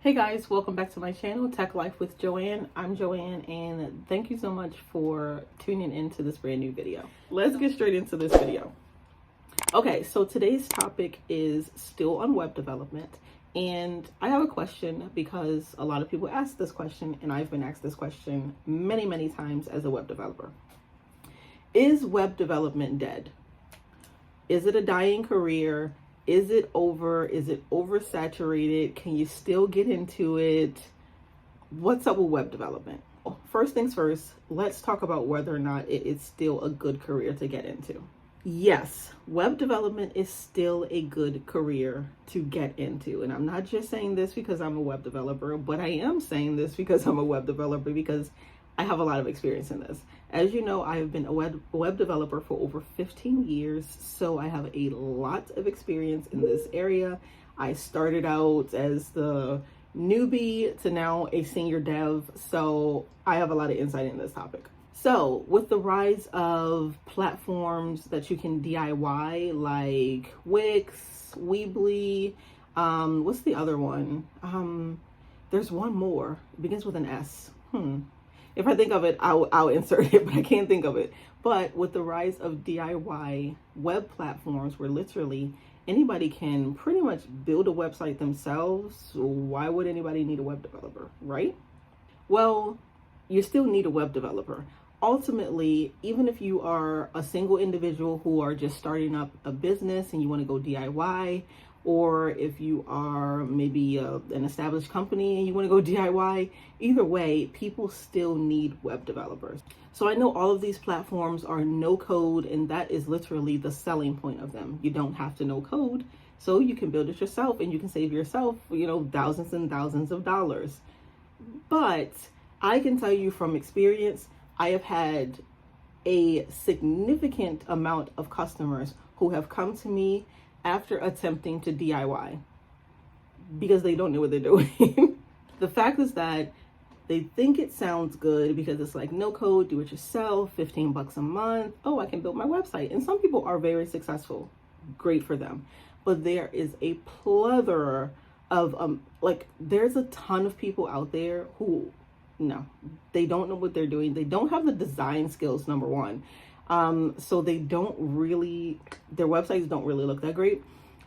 Hey guys, welcome back to my channel, Tech Life with Joanne. I'm Joanne and thank you so much for tuning into this brand new video. Let's get straight into this video. Okay, so today's topic is still on web development, and I have a question because a lot of people ask this question and I've been asked this question many times as a web developer. Is web development dead? Is it a dying career? Is it over? Is it oversaturated? Can you still get into it? What's up with web development? First things first, let's talk about whether or not it is still a good career to get into. Yes, web development is still a good career to get into. And I'm not just saying this because I'm a web developer, but I am saying this because I'm a web developer because I have a lot of experience in this. As you know, I have been a web developer for over 15 years, so I have a lot of experience in this area. I started out as the newbie to now a senior dev, so I have a lot of insight in this topic. So with the rise of platforms that you can DIY like Wix, Weebly, what's the other one? There's one more, it begins with an S. If I think of it, I'll insert it, but I can't think of it. But with the rise of DIY web platforms where literally anybody can pretty much build a website themselves, why would anybody need a web developer, right? Well, you still need a web developer. Ultimately, even if you are a single individual who are just starting up a business and you want to go DIY, or if you are maybe an established company and you want to go DIY, either way, people still need web developers. So I know all of these platforms are no code, and that is literally the selling point of them. You don't have to know code, so you can build it yourself and you can save yourself, thousands and thousands of dollars. But I can tell you from experience, I have had a significant amount of customers who have come to me after attempting to DIY because they don't know what they're doing. The fact is that they think it sounds good because it's like no code, do it yourself, 15 bucks a month. Oh, I can build my website. And some people are very successful. Great for them. But there is a plethora of, there's a ton of people out there who, no, they don't know what they're doing. They don't have the design skills, number one. So they don't really, their websites don't really look that great.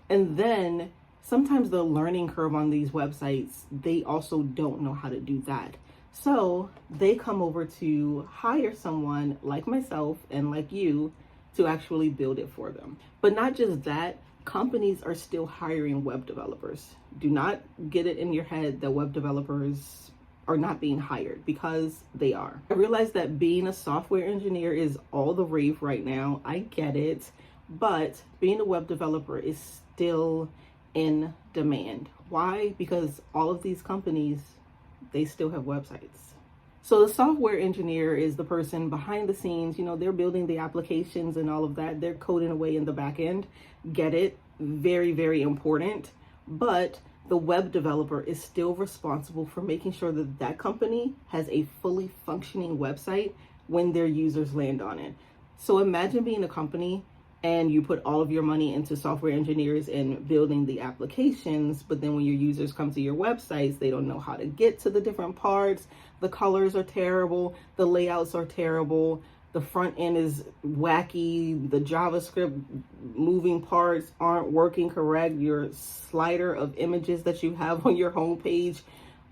And then sometimes the learning curve on these websites, they also don't know how to do that. So they come over to hire someone like myself and like you to actually build it for them. But not just that, companies are still hiring web developers. Do not get it in your head that web developers are not being hired, because they are. I realize that being a software engineer is all the rave right now. I get it, but being a web developer is still in demand. Why? Because all of these companies, they still have websites. So the software engineer is the person behind the scenes, they're building the applications and all of that. They're coding away in the back end. Get it? Very important. But the web developer is still responsible for making sure that that company has a fully functioning website when their users land on it. So imagine being a company and you put all of your money into software engineers and building the applications, but then when your users come to your websites, they don't know how to get to the different parts. The colors are terrible. The layouts are terrible. The front end is wacky. The JavaScript moving parts aren't working correct. Your slider of images that you have on your homepage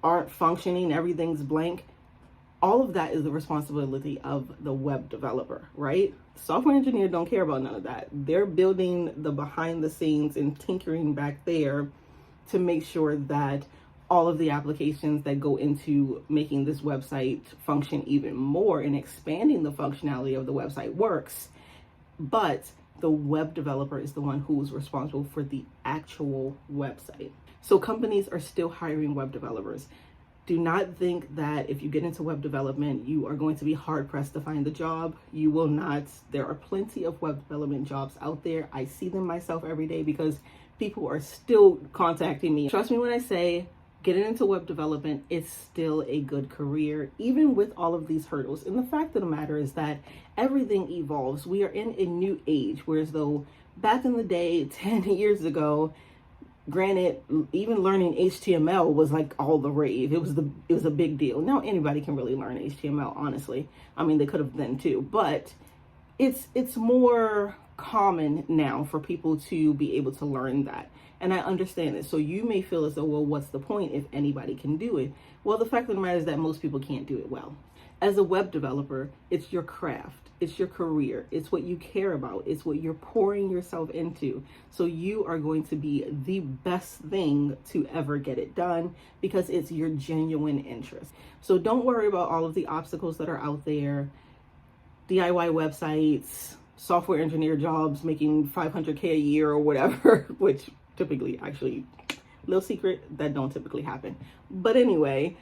aren't functioning. Everything's blank. All of that is the responsibility of the web developer, right? Software engineers don't care about none of that. They're building the behind the scenes and tinkering back there to make sure that all of the applications that go into making this website function even more and expanding the functionality of the website works. But the web developer is the one who is responsible for the actual website. So companies are still hiring web developers. Do not think that if you get into web development, you are going to be hard pressed to find the job. You will not. There are plenty of web development jobs out there. I see them myself every day because people are still contacting me. Trust me when I say getting into web development is still a good career, even with all of these hurdles. And the fact of the matter is that everything evolves. We are in a new age, whereas though back in the day, 10 years ago, Granted, even learning HTML was like all the rave. It was a big deal. Now anybody can really learn HTML, honestly. I mean, they could have then too, but it's more common now for people to be able to learn that. And I understand it. So you may feel as though, well, what's the point if anybody can do it? Well, the fact of the matter is that most people can't do it well. As a web developer, it's your craft, it's your career, it's what you care about, it's what you're pouring yourself into. So you are going to be the best thing to ever get it done because it's your genuine interest. So don't worry about all of the obstacles that are out there, DIY websites, software engineer jobs making $500K a year or whatever, which typically, actually, little secret, that don't typically happen. But anyway,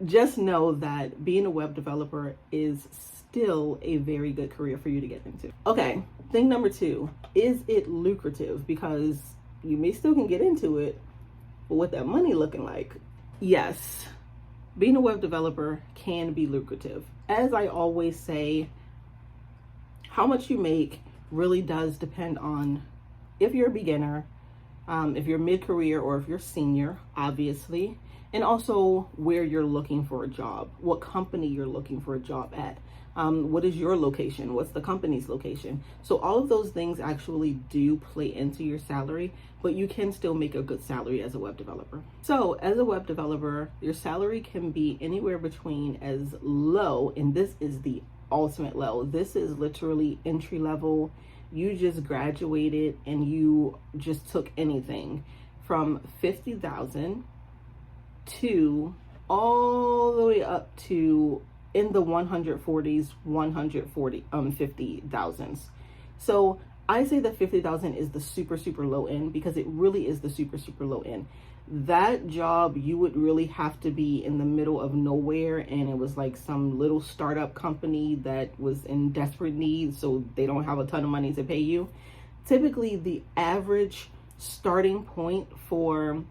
just know that being a web developer is still a very good career for you to get into. Okay, thing number 2, is it lucrative? Because you may still can get into it, but what that money looking like? Yes, being a web developer can be lucrative. As I always say, how much you make really does depend on if you're a beginner, if you're mid-career, or if you're senior, obviously, and also where you're looking for a job, what company you're looking for a job at, what is your location, what's the company's location. So all of those things actually do play into your salary, but you can still make a good salary as a web developer. So as a web developer, your salary can be anywhere between as low, and this is the ultimate low, this is literally entry level, you just graduated and you just took anything from 50,000 to all the way up to in the 140s, 50,000s. So I say that 50,000 is the super low end because it really is the super low end. That job, you would really have to be in the middle of nowhere, and it was like some little startup company that was in desperate need, so they don't have a ton of money to pay you. Typically, the average starting point for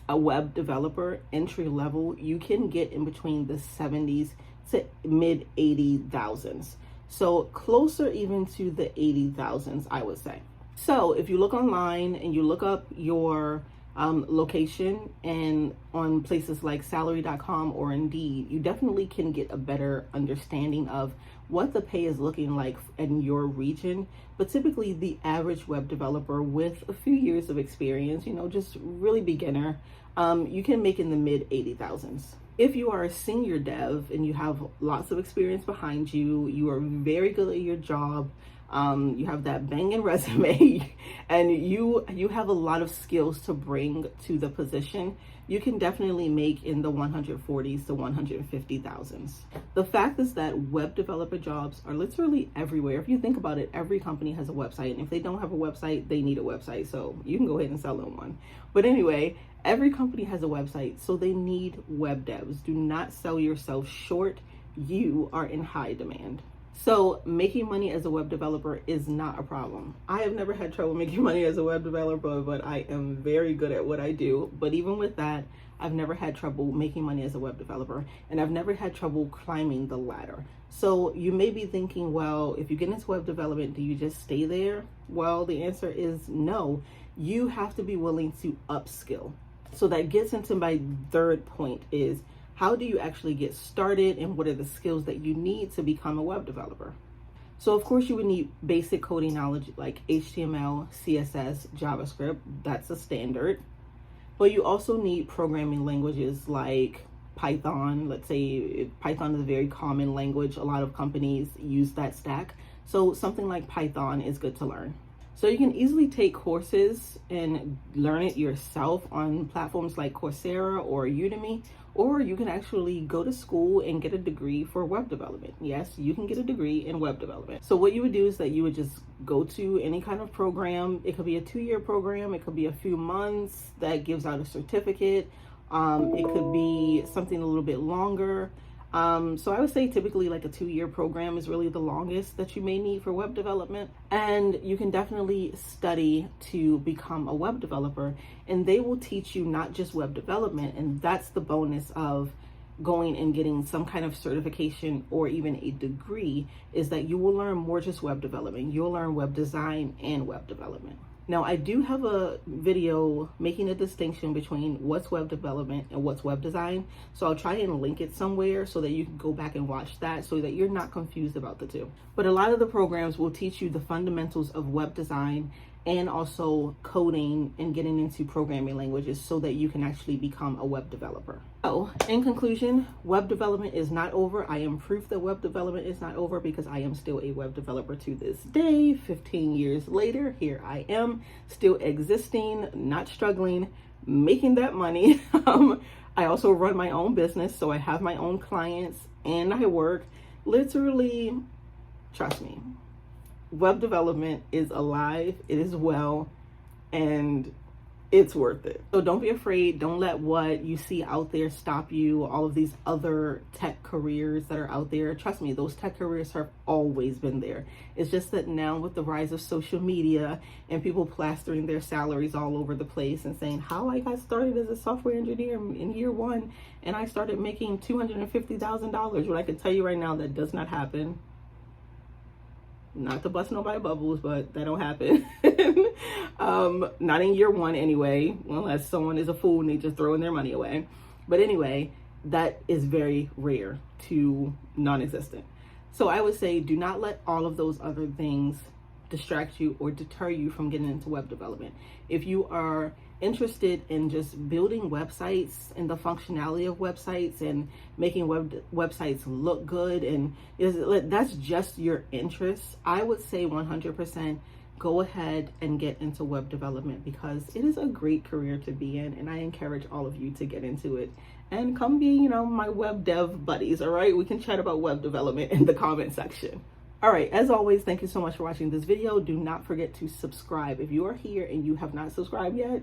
a web developer entry level, you can get in between the 70s to mid 80,000s. So closer even to the 80,000s, I would say. So if you look online and you look up your location and on places like salary.com or Indeed, you definitely can get a better understanding of what the pay is looking like in your region. But typically the average web developer with a few years of experience, just really beginner, you can make in the mid 80,000s. If you are a senior dev and you have lots of experience behind you, you are very good at your job, you have that banging resume, and you have a lot of skills to bring to the position, you can definitely make in the 140s to 150,000s. The fact is that web developer jobs are literally everywhere. If you think about it, every company has a website, and if they don't have a website, they need a website. So you can go ahead and sell them one. But anyway, every company has a website, so they need web devs. Do not sell yourself short. You are in high demand. So making money as a web developer is not a problem. I have never had trouble making money as a web developer, but I am very good at what I do. But even with that, I've never had trouble making money as a web developer, and I've never had trouble climbing the ladder. So you may be thinking, well, if you get into web development, do you just stay there? Well, the answer is no. You have to be willing to upskill. So that gets into my third point is, how do you actually get started, and what are the skills that you need to become a web developer? So of course you would need basic coding knowledge like HTML, CSS, JavaScript. That's a standard. But you also need programming languages like Python. Let's say Python is a very common language. A lot of companies use that stack. So something like Python is good to learn. So you can easily take courses and learn it yourself on platforms like Coursera or Udemy, or you can actually go to school and get a degree for web development. Yes, you can get a degree in web development. So what you would do is that you would just go to any kind of program. It could be a 2-year program. It could be a few months that gives out a certificate. It could be something a little bit longer. So I would say typically like a 2-year program is really the longest that you may need for web development. And you can definitely study to become a web developer, and they will teach you not just web development. And that's the bonus of going and getting some kind of certification or even a degree, is that you will learn more just web development. You'll learn web design and web development. Now, I do have a video making a distinction between what's web development and what's web design. So I'll try and link it somewhere so that you can go back and watch that so that you're not confused about the two. But a lot of the programs will teach you the fundamentals of web design and also coding and getting into programming languages so that you can actually become a web developer. So in conclusion, web development is not over. I am proof that web development is not over because I am still a web developer to this day. 15 years later, here I am, still existing, not struggling, making that money. I also run my own business, so I have my own clients and I work. Literally, trust me, web development is alive, it is well, and it's worth it. So don't be afraid. Don't let what you see out there stop you. All of these other tech careers that are out there. Trust me, those tech careers have always been there. It's just that now with the rise of social media and people plastering their salaries all over the place and saying how I got started as a software engineer in year one and I started making $250,000, when I can tell you right now that does not happen. Not to bust nobody's bubbles, but that don't happen. Not in year one anyway, unless someone is a fool and they just throwing their money away. But anyway, that is very rare to non-existent. So I would say do not let all of those other things distract you or deter you from getting into web development. If you are interested in just building websites and the functionality of websites and making websites look good, and that's just your interest, I would say 100% go ahead and get into web development because it is a great career to be in, and I encourage all of you to get into it and come be, my web dev buddies. All right, we can chat about web development in the comment section. All right, as always, thank you so much for watching this video. Do not forget to subscribe. If you are here and you have not subscribed yet,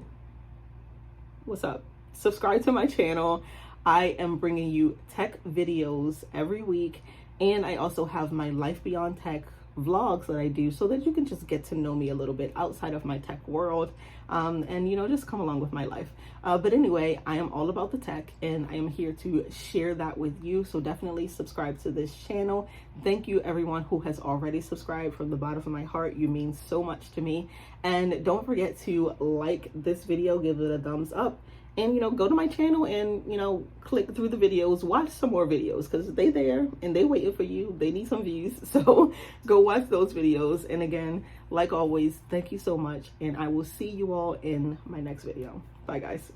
what's up? Subscribe to my channel. I am bringing you tech videos every week, and I also have my Life Beyond Tech vlogs that I do so that you can just get to know me a little bit outside of my tech world, and just come along with my life. But anyway, I am all about the tech and I am here to share that with you, so definitely subscribe to this channel. Thank you everyone who has already subscribed. From the bottom of my heart, you mean so much to me. And don't forget to like this video, give it a thumbs up, and go to my channel and click through the videos, watch some more videos because they there and they waiting for you. They need some views, so go watch those videos. And again, like always, thank you so much, and I will see you all in my next video. Bye guys.